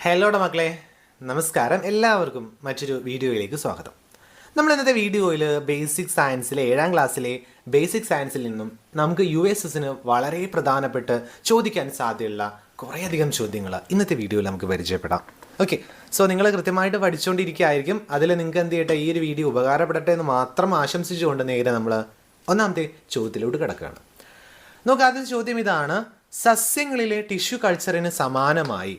ഹലോടെ മക്കളെ, നമസ്കാരം. എല്ലാവർക്കും മറ്റൊരു വീഡിയോയിലേക്ക് സ്വാഗതം. നമ്മൾ ഇന്നത്തെ വീഡിയോയിൽ ബേസിക് സയൻസിലെ 7ാം ക്ലാസ്സിലെ ബേസിക് സയൻസിൽ നിന്നും നമുക്ക് USSന് വളരെ പ്രധാനപ്പെട്ട് ചോദിക്കാൻ സാധ്യതയുള്ള കുറേയധികം ചോദ്യങ്ങൾ ഇന്നത്തെ വീഡിയോയിൽ നമുക്ക് പരിചയപ്പെടാം. ഓക്കെ, സോ നിങ്ങൾ കൃത്യമായിട്ട് പഠിച്ചുകൊണ്ടിരിക്കുകയായിരിക്കും. അതിൽ നിങ്ങൾക്ക് എന്ത് ചെയ്യട്ടെ, ഈ ഒരു വീഡിയോ ഉപകാരപ്പെടട്ടെ എന്ന് മാത്രം ആശംസിച്ചുകൊണ്ട് നേരെ നമ്മൾ ഒന്നാമത്തെ ചോദ്യത്തിലോട്ട് കിടക്കുകയാണ്. നോക്കുക, ആദ്യത്തെ ചോദ്യം ഇതാണ്: സസ്യങ്ങളിലെ ടിഷ്യൂ കൾച്ചറിന് സമാനമായി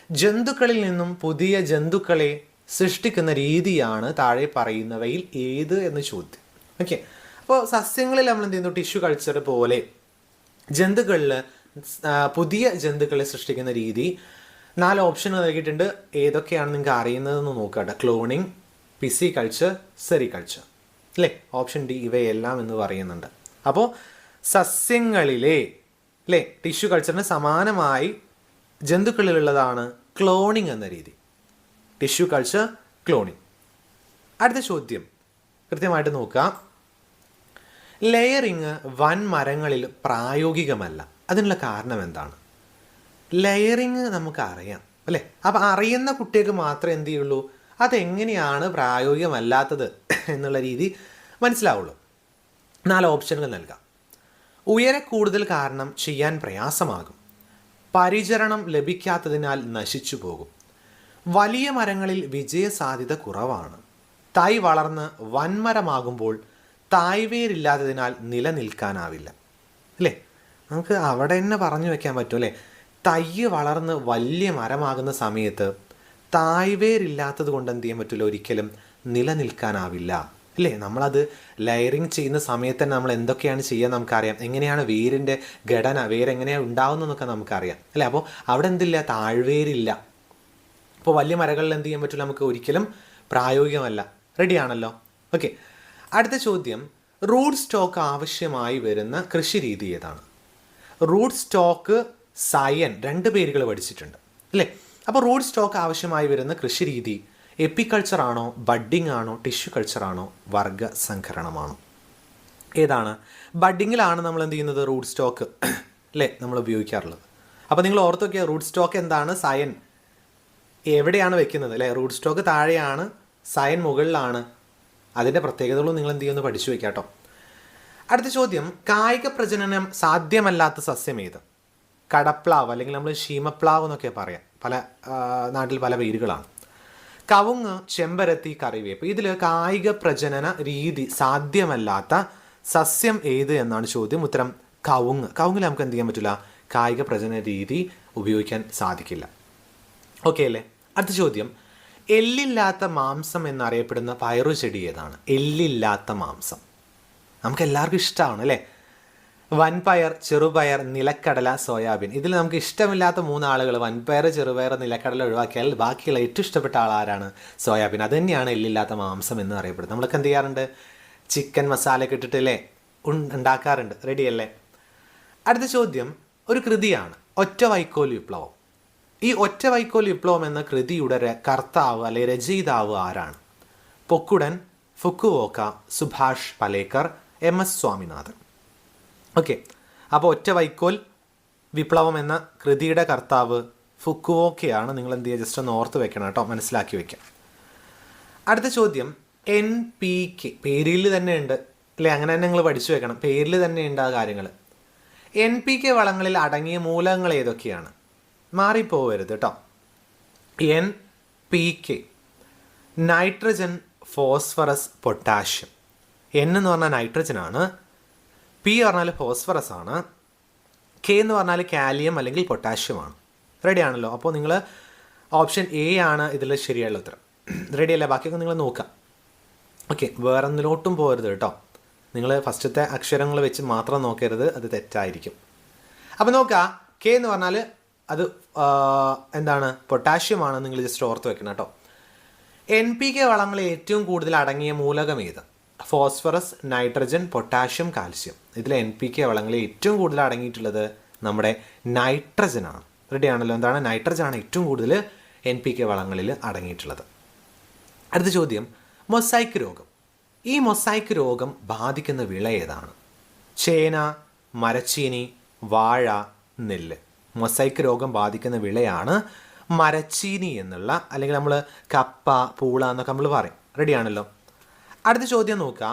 ജന്തുക്കളിൽ നിന്നും പുതിയ ജന്തുക്കളെ സൃഷ്ടിക്കുന്ന രീതിയാണ് താഴെ പറയുന്നവയിൽ ഏത് എന്ന് ചോദ്യം. ഓക്കെ, അപ്പോൾ സസ്യങ്ങളിൽ നമ്മൾ എന്ത് ചെയ്യുന്നു, ടിഷ്യൂ കൾച്ചർ പോലെ ജന്തുക്കളിൽ പുതിയ ജന്തുക്കളെ സൃഷ്ടിക്കുന്ന രീതി 4 ഓപ്ഷനുകൾ നൽകിയിട്ടുണ്ട്. ഏതൊക്കെയാണ് നിങ്ങൾക്ക് അറിയുന്നതെന്ന് നോക്കട്ടെ. ക്ലോണിങ്, പിസി കൾച്ചർ, സെറി കൾച്ചർ, അല്ലേ? ഓപ്ഷൻ ഡി ഇവയെല്ലാം എന്ന് പറയുന്നുണ്ട്. അപ്പോൾ സസ്യങ്ങളിലെ ടിഷ്യൂ കൾച്ചറിന് സമാനമായി ജന്തുക്കളിലുള്ളതാണ് ക്ലോണിങ് എന്ന രീതി. Tissue culture, cloning. അടുത്ത ചോദ്യം കൃത്യമായിട്ട് നോക്കാം. ലെയറിങ് വൻമരങ്ങളിൽ പ്രായോഗികമല്ല. അതിനുള്ള കാരണം എന്താണ്? ലെയറിങ് നമുക്കറിയാം, അല്ലേ? അപ്പം അറിയുന്ന കുട്ടികൾക്ക് മാത്രമേ എന്ത് ചെയ്യുള്ളൂ, അതെങ്ങനെയാണ് പ്രായോഗികമല്ലാത്തത് എന്നുള്ള രീതി മനസ്സിലാവുള്ളൂ. 4 ഓപ്ഷനുകൾ നൽകാം. ഉയരെ കൂടുതൽ കാരണം ചെയ്യാൻ പ്രയാസമാകും. പരിചരണം ലഭിക്കാത്തതിനാൽ നശിച്ചു പോകും. വലിയ മരങ്ങളിൽ വിജയസാധ്യത കുറവാണ്. തൈ വളർന്ന് വൻമരമാകുമ്പോൾ തായ്വേരില്ലാത്തതിനാൽ നിലനിൽക്കാനാവില്ല. അല്ലേ? നമുക്ക് അവിടെ തന്നെ പറഞ്ഞു വെക്കാൻ പറ്റും, അല്ലേ? തൈ വളർന്ന് വലിയ മരമാകുന്ന സമയത്ത് തായ്വേരില്ലാത്തത് കൊണ്ട് എന്ത് ചെയ്യാൻ പറ്റില്ല, ഒരിക്കലും നിലനിൽക്കാനാവില്ല. അല്ലേ? നമ്മളത് ലെയറിങ് ചെയ്യുന്ന സമയത്ത് തന്നെ നമ്മൾ എന്തൊക്കെയാണ് ചെയ്യുക നമുക്കറിയാം. എങ്ങനെയാണ് വേരിൻ്റെ ഘടന, വേരെങ്ങനെയാണ് ഉണ്ടാവുന്നതെന്നൊക്കെ നമുക്കറിയാം, അല്ലേ? അപ്പോൾ അവിടെ എന്തില്ല, താഴ്വേരില്ല. അപ്പോൾ വലിയ മരങ്ങളിൽ എന്ത് ചെയ്യാൻ പറ്റില്ല, നമുക്ക് ഒരിക്കലും പ്രായോഗികമല്ല. റെഡിയാണല്ലോ? ഓക്കെ, അടുത്ത ചോദ്യം: റൂട്ട് സ്റ്റോക്ക് ആവശ്യമായി വരുന്ന കൃഷി രീതി ഏതാണ്? റൂട്ട് സ്റ്റോക്ക്, സയൻ, 2 പേരുകൾ പഠിച്ചിട്ടുണ്ട്, അല്ലേ? അപ്പോൾ റൂട്ട് സ്റ്റോക്ക് ആവശ്യമായി വരുന്ന കൃഷി രീതി എപ്പിക്കൾച്ചർ ആണോ, ബഡ്ഡിംഗ് ആണോ, ടിഷ്യൂ കൾച്ചർ ആണോ, വർഗ്ഗസംകരണമാണോ? ഏതാണ്? ബഡ്ഡിങ്ങിലാണ് നമ്മൾ എന്ത് ചെയ്യുന്നത്, റൂട്ട് സ്റ്റോക്ക്, അല്ലേ, നമ്മൾ ഉപയോഗിക്കാറുള്ളത്. അപ്പോൾ നിങ്ങൾ ഓർത്ത് നോക്കിയാൽ റൂട്ട് സ്റ്റോക്ക് എന്താണ്, സയൻ എവിടെയാണ് വെക്കുന്നത്, അല്ലേ? റൂട്ട് സ്റ്റോക്ക് താഴെയാണ്, സയൻ മുകളിലാണ്. അതിൻ്റെ പ്രത്യേകതകളും നിങ്ങൾ എന്ത് ചെയ്യുന്നു, പഠിച്ചു വയ്ക്കാം കേട്ടോ. അടുത്ത ചോദ്യം: കായിക പ്രജനനം സാധ്യമല്ലാത്ത സസ്യം ഏത്? കടപ്ലാവ്, അല്ലെങ്കിൽ നമ്മൾ ശീമപ്ലാവ് എന്നൊക്കെ പറയാം. പല നാട്ടിൽ പല പേരുകളാണ്. കവുങ്ങ്, ചെമ്പരത്തി, കറിവേപ്പ്. ഇതിൽ കായിക പ്രജനന രീതി സാധ്യമല്ലാത്ത സസ്യം ഏത് എന്നാണ് ചോദ്യം. ഉത്തരം കവുങ്ങ്. കവുങ്ങിൽ നമുക്ക് എന്ത് ചെയ്യാൻ പറ്റില്ല, കായിക പ്രജനന രീതി ഉപയോഗിക്കാൻ സാധിക്കില്ല. ഓക്കെ അല്ലേ? അടുത്ത ചോദ്യം: എല്ലില്ലാത്ത മാംസം എന്നറിയപ്പെടുന്ന പയറു ചെടി ഏതാണ്? എല്ലില്ലാത്ത മാംസം നമുക്ക് എല്ലാവർക്കും ഇഷ്ടമാണ്, അല്ലേ? വൻപയർ, ചെറുപയർ, നിലക്കടല, സോയാബീൻ. ഇതിൽ നമുക്ക് ഇഷ്ടമില്ലാത്ത 3 ആളുകൾ, വൻപയർ, ചെറുപയർ, നിലക്കടല ഒഴിവാക്കിയാൽ ബാക്കിയുള്ള ഏറ്റവും ഇഷ്ടപ്പെട്ട ആളാരാണ്? സോയാബീൻ. അത് തന്നെയാണ് എല്ലില്ലാത്ത മാംസം എന്ന് അറിയപ്പെടുന്നത്. നമ്മളൊക്കെ എന്ത് ചെയ്യാറുണ്ട്, ചിക്കൻ മസാലയൊക്കെ ഇട്ടിട്ടല്ലേ ഉണ്ടാക്കാറുണ്ട്. റെഡിയല്ലേ? അടുത്ത ചോദ്യം ഒരു കൃതിയാണ്, ഒറ്റ വൈക്കോൽ വിപ്ലവം. ഈ ഒറ്റ വൈക്കോൽ വിപ്ലവം എന്ന കൃതിയുടെ കർത്താവ് അല്ലെങ്കിൽ രചയിതാവ് ആരാണ്? പൊക്കുടൻ, ഫുക്കുവോക്ക, സുഭാഷ് പലേക്കർ, MS സ്വാമിനാഥൻ. ഓക്കെ, അപ്പോൾ ഒറ്റ വൈക്കോൽ വിപ്ലവം എന്ന കൃതിയുടെ കർത്താവ് ഫുക്കുവോക്കയാണ്. നിങ്ങൾ എന്ത് ചെയ്യുക, ജസ്റ്റ് ഒന്ന് ഓർത്ത് വെക്കണം കേട്ടോ, മനസ്സിലാക്കി വെക്കാം. അടുത്ത ചോദ്യം: NPK. പേരിൽ തന്നെ ഉണ്ട്, അല്ലേ? അങ്ങനെ തന്നെ നിങ്ങൾ പഠിച്ചു വെക്കണം, പേരിൽ തന്നെ ഉണ്ട് ആ കാര്യങ്ങൾ. NPK വളങ്ങളിൽ അടങ്ങിയ മൂലകങ്ങൾ ഏതൊക്കെയാണ്? മാറിപ്പോവരുത് കേട്ടോ. NPK: nitrogen, phosphorus, potassium. N എന്ന് പറഞ്ഞാൽ നൈട്രജൻ ആണ്, P പറഞ്ഞാൽ ഫോസ്ഫറസ് ആണ്, K എന്ന് പറഞ്ഞാൽ കാലിയം അല്ലെങ്കിൽ പൊട്ടാഷ്യമാണ്. റെഡി ആണല്ലോ? അപ്പോൾ നിങ്ങൾ ഓപ്ഷൻ A ആണ് ഇതിൽ ശരിയായുള്ള ഉത്തരം. റെഡിയല്ലേ? ബാക്കിയൊക്കെ നിങ്ങൾ നോക്കാം. ഓക്കെ, വേറെ ഒന്നിലോട്ടും പോകരുത് കേട്ടോ. നിങ്ങൾ ഫസ്റ്റത്തെ അക്ഷരങ്ങൾ വെച്ച് മാത്രം നോക്കരുത്, അത് തെറ്റായിരിക്കും. അപ്പോൾ നോക്കുക, K എന്ന് പറഞ്ഞാൽ അത് എന്താണ്, പൊട്ടാഷ്യമാണ്. നിങ്ങൾ ജസ്റ്റ് ഓർത്ത് വെക്കണം കേട്ടോ. NPK വളങ്ങളിൽ ഏറ്റവും കൂടുതൽ അടങ്ങിയ മൂലകം ഏത്? Phosphorus, nitrogen, potassium, calcium. ഇതിൽ NPK വളങ്ങളിൽ ഏറ്റവും കൂടുതൽ അടങ്ങിയിട്ടുള്ളത് നമ്മുടെ നൈട്രജനാണ്. റെഡി ആണല്ലോ? എന്താണ്? നൈട്രജനാണ് ഏറ്റവും കൂടുതൽ NPK വളങ്ങളിൽ അടങ്ങിയിട്ടുള്ളത്. അടുത്ത ചോദ്യം: മൊസൈക്ക് രോഗം. ഈ മൊസൈക്ക് രോഗം ബാധിക്കുന്ന വിള ഏതാണ്? ചേന, മരച്ചീനി, വാഴ, നെല്ല്. മൊസൈക്ക് രോഗം ബാധിക്കുന്ന വിളയാണ് മരച്ചീനി എന്നുള്ള, അല്ലെങ്കിൽ നമ്മൾ കപ്പ, പൂള എന്നൊക്കെ നമ്മൾ പറയും. റെഡിയാണല്ലോ. അടുത്ത ചോദ്യം നോക്കുക.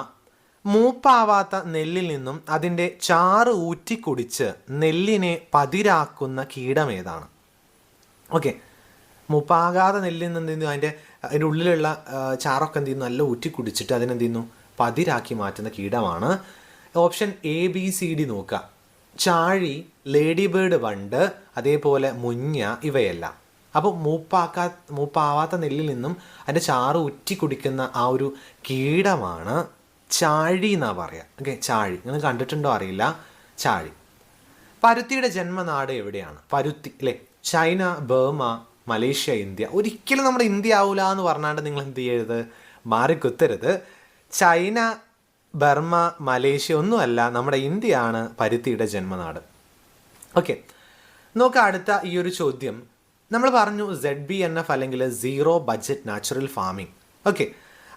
മൂപ്പാവാത്ത നെല്ലിൽ നിന്നും അതിൻ്റെ ചാറ് ഊറ്റി കുടിച്ച് നെല്ലിനെ പതിരാക്കുന്ന കീടം ഏതാണ്? ഓക്കെ, മൂപ്പാകാതെ നെല്ലിൽ നിന്ന് എന്ത് ചെയ്യുന്നു, അതിൻ്റെ ഉള്ളിലുള്ള ചാറൊക്കെ എന്ത് ചെയ്യുന്നു, നല്ല ഊറ്റി കുടിച്ചിട്ട് അതിനെന്ത് ചെയ്യുന്നു, പതിരാക്കി മാറ്റുന്ന കീടമാണ്. Option A B C D നോക്കുക. ചാഴി, ലേഡി ബേർഡ് വണ്ട്, അതേപോലെ മുഞ്ഞ, ഇവയെല്ലാം. അപ്പോൾ മൂപ്പാവാത്ത നെല്ലിൽ നിന്നും അതിൻ്റെ ചാറ് ഉറ്റി കുടിക്കുന്ന ആ ഒരു കീടമാണ് ചാഴി എന്നാണ് പറയുക. ഓക്കെ, ചാഴി നിങ്ങൾ കണ്ടിട്ടുണ്ടോ അറിയില്ല. ചാഴി. പരുത്തിയുടെ ജന്മനാട് എവിടെയാണ്? പരുത്തി അല്ലേ, ചൈന, ബർമ, മലേഷ്യ, ഇന്ത്യ. ഒരിക്കലും നമ്മുടെ ഇന്ത്യ ആവൂല എന്ന് പറഞ്ഞാണ്ട് നിങ്ങൾ എന്ത് ചെയ്യരുത്, മാറിക്കുത്തരുത്. ചൈന, ബർമ, മലേഷ്യ ഒന്നുമല്ല, നമ്മുടെ ഇന്ത്യയാണ് പരുത്തിയുടെ ജന്മനാട്. ഓക്കെ, നോക്കാം അടുത്ത ഈ ഒരു ചോദ്യം. നമ്മൾ പറഞ്ഞു ZBNF അല്ലെങ്കിൽ zero budget natural farming. Okay,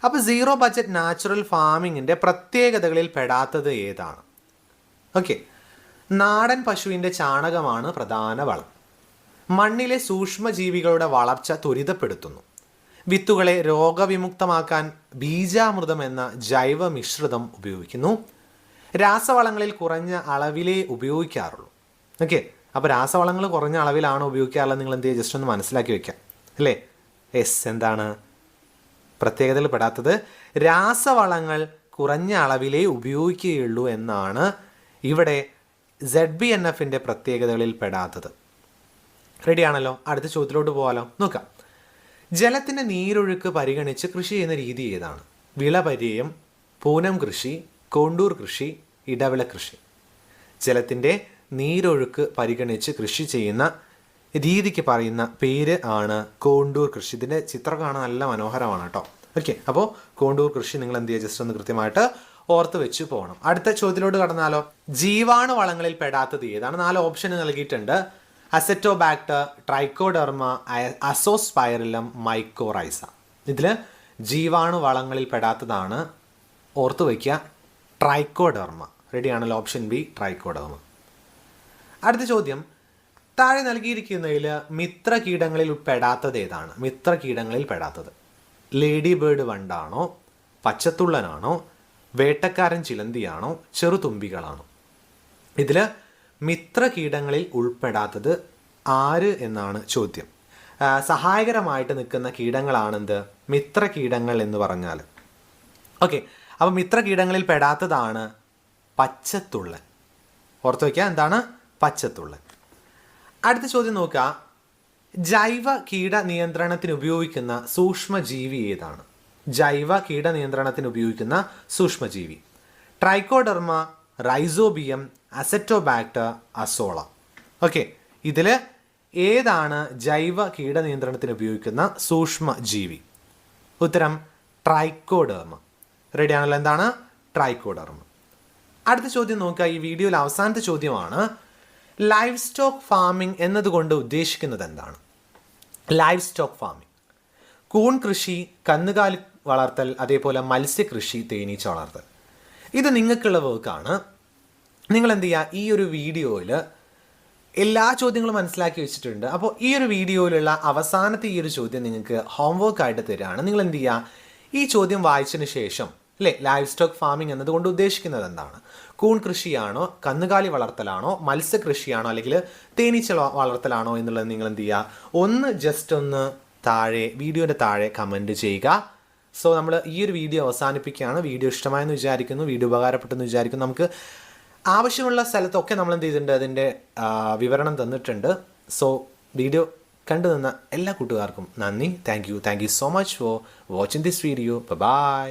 അപ്പോൾ സീറോ ബഡ്ജറ്റ് നാച്ചുറൽ ഫാമിങ്ങിൻ്റെ പ്രത്യേകതകളിൽ പെടാത്തത് ഏതാണ്? ഓക്കെ, നാടൻ പശുവിൻ്റെ ചാണകമാണ് പ്രധാന വളം. മണ്ണിലെ സൂക്ഷ്മജീവികളുടെ വളർച്ച ത്വരിതപ്പെടുത്തുന്നു. വിത്തുകളെ രോഗവിമുക്തമാക്കാൻ ബീജാമൃതം എന്ന ജൈവ മിശ്രിതം ഉപയോഗിക്കുന്നു. രാസവളങ്ങളിൽ കുറഞ്ഞ അളവിലേ ഉപയോഗിക്കാറുള്ളൂ. ഓക്കെ, അപ്പോൾ രാസവളങ്ങൾ കുറഞ്ഞ അളവിലാണ് ഉപയോഗിക്കാറുള്ളത്. നിങ്ങൾ എന്ത് ചെയ്യുക, ജസ്റ്റ് ഒന്ന് മനസ്സിലാക്കി വെക്കാം അല്ലേ. എന്താണ് പ്രത്യേകതയിൽ പെടാത്തത്? രാസവളങ്ങൾ കുറഞ്ഞ അളവിലേ ഉപയോഗിക്കുകയുള്ളൂ എന്നാണ് ഇവിടെ ZBNFൻ്റെ പ്രത്യേകതകളിൽ പെടാത്തത്. റെഡിയാണല്ലോ. അടുത്ത ചോദ്യത്തിലോട്ട് പോകാലോ. നോക്കാം. ജലത്തിൻ്റെ നീരൊഴുക്ക് പരിഗണിച്ച് കൃഷി ചെയ്യുന്ന രീതി ഏതാണ്? വിളപര്യയം, പൂനം കൃഷി, കോണ്ടൂർ കൃഷി, ഇടവിള കൃഷി. ജലത്തിൻ്റെ നീരൊഴുക്ക് പരിഗണിച്ച് കൃഷി ചെയ്യുന്ന രീതിക്ക് പറയുന്ന പേര് ആണ് കോണ്ടൂർ കൃഷി. ഇതിൻ്റെ ചിത്രം കാണാൻ നല്ല മനോഹരമാണ് കേട്ടോ. ഓക്കെ, അപ്പോൾ കോണ്ടൂർ കൃഷി നിങ്ങൾ എന്ത് ചെയ്യുക, ജസ്റ്റ് ഒന്ന് കൃത്യമായിട്ട് ഓർത്ത് വെച്ച് പോകണം. അടുത്ത ചോദ്യത്തിലോട്ട് കടന്നാലോ. ജീവാണു വളങ്ങളിൽ പെടാത്തത് ഏതാണ്? 4 ഓപ്ഷൻ നൽകിയിട്ടുണ്ട്. Acetobacter, trichoderma, azospirillum, mycorrhiza. ഇതിൽ ജീവാണു വളങ്ങളിൽ പെടാത്തതാണ്, ഓർത്ത് വയ്ക്കുക, ട്രൈക്കോഡെർമ. റെഡിയാണല്ലോ. Option B, trichoderma. അടുത്ത ചോദ്യം. താഴെ നൽകിയിരിക്കുന്നതിൽ മിത്രകീടങ്ങളിൽ പെടാത്തത് ഏതാണ്? മിത്രകീടങ്ങളിൽ പെടാത്തത് ലേഡി ബേർഡ് വണ്ടാണോ, പച്ചത്തുള്ളനാണോ, വേട്ടക്കാരൻ ചിലന്തിയാണോ, ചെറുതുമ്പികളാണോ? ഇതിൽ മിത്രകീടങ്ങളിൽ ഉൾപ്പെടാത്തത് ആര് എന്നാണ് ചോദ്യം. സഹായകരമായിട്ട് നിൽക്കുന്ന കീടങ്ങളാണെന്ത്? മിത്രകീടങ്ങൾ എന്ന് പറഞ്ഞാൽ. ഓക്കെ, അപ്പോൾ മിത്രകീടങ്ങളിൽ പെടാത്തതാണ് പച്ചത്തുള്ളൻ. ഓർത്ത് വയ്ക്കുക, എന്താണ് പച്ചത്തുള്ളൻ. അടുത്ത ചോദ്യം നോക്കുക. ജൈവ കീട നിയന്ത്രണത്തിന് ഉപയോഗിക്കുന്ന സൂക്ഷ്മജീവി ഏതാണ്? ജൈവ കീട നിയന്ത്രണത്തിന് ഉപയോഗിക്കുന്ന സൂക്ഷ്മജീവി trichoderma, rhizobium, Acetobacter, azolla. Okay, ഇതിൽ ഏതാണ് ജൈവ കീട നിയന്ത്രണത്തിന് ഉപയോഗിക്കുന്ന സൂക്ഷ്മജീവി? ഉത്തരം ട്രൈക്കോഡെർമ. റെഡിയാണല്ലോ. എന്താണ് ട്രൈക്കോഡെർമ. അടുത്ത ചോദ്യം നോക്കുക. ഈ വീഡിയോയിൽ അവസാനത്തെ ചോദ്യമാണ്. ലൈവ് സ്റ്റോക്ക് ഫാമിംഗ് എന്നതുകൊണ്ട് ഉദ്ദേശിക്കുന്നത് എന്താണ്? ലൈവ് സ്റ്റോക്ക് ഫാമിംഗ് കൂൺ കൃഷി, കന്നുകാലി വളർത്തൽ, അതേപോലെ മത്സ്യകൃഷി, തേനീച്ച വളർത്തൽ. ഇത് നിങ്ങൾക്കുള്ള വർക്കാണ്. നിങ്ങൾ എന്ത് ചെയ്യുക, ഈ ഒരു വീഡിയോയിൽ എല്ലാ ചോദ്യങ്ങളും മനസ്സിലാക്കി വെച്ചിട്ടുണ്ട്. അപ്പോൾ ഈ ഒരു വീഡിയോയിലുള്ള അവസാനത്തെ ഈ ഒരു ചോദ്യം നിങ്ങൾക്ക് ഹോംവർക്കായിട്ട് തരികയാണ്. നിങ്ങൾ എന്ത് ചെയ്യുക, ഈ ചോദ്യം വായിച്ചതിന് ശേഷം അല്ലേ, ലൈവ് സ്റ്റോക്ക് ഫാമിംഗ് എന്നതുകൊണ്ട് ഉദ്ദേശിക്കുന്നത് എന്താണ്? കൂൺ കൃഷിയാണോ, കന്നുകാലി വളർത്തലാണോ, മത്സ്യകൃഷിയാണോ, അല്ലെങ്കിൽ തേനീച്ച വളർത്തലാണോ എന്നുള്ളത് നിങ്ങൾ എന്ത് ചെയ്യുക, ഒന്ന് ജസ്റ്റ് ഒന്ന് താഴെ വീഡിയോയുടെ താഴെ കമൻറ്റ് ചെയ്യുക. സോ നമ്മൾ ഈ ഒരു വീഡിയോ അവസാനിപ്പിക്കുകയാണ്. വീഡിയോ ഇഷ്ടമായെന്ന് വിചാരിക്കുന്നു, വീഡിയോ ഉപകാരപ്പെട്ടെന്ന് വിചാരിക്കുന്നു. നമുക്ക് ആവശ്യമുള്ള സ്ഥലത്തൊക്കെ നമ്മൾ എന്ത് ചെയ്തിട്ടുണ്ട്, അതിൻ്റെ വിവരണം തന്നിട്ടുണ്ട്. സോ വീഡിയോ കണ്ടു നിന്ന എല്ലാ കൂട്ടുകാർക്കും നന്ദി. Thank you so much for watching this video. By.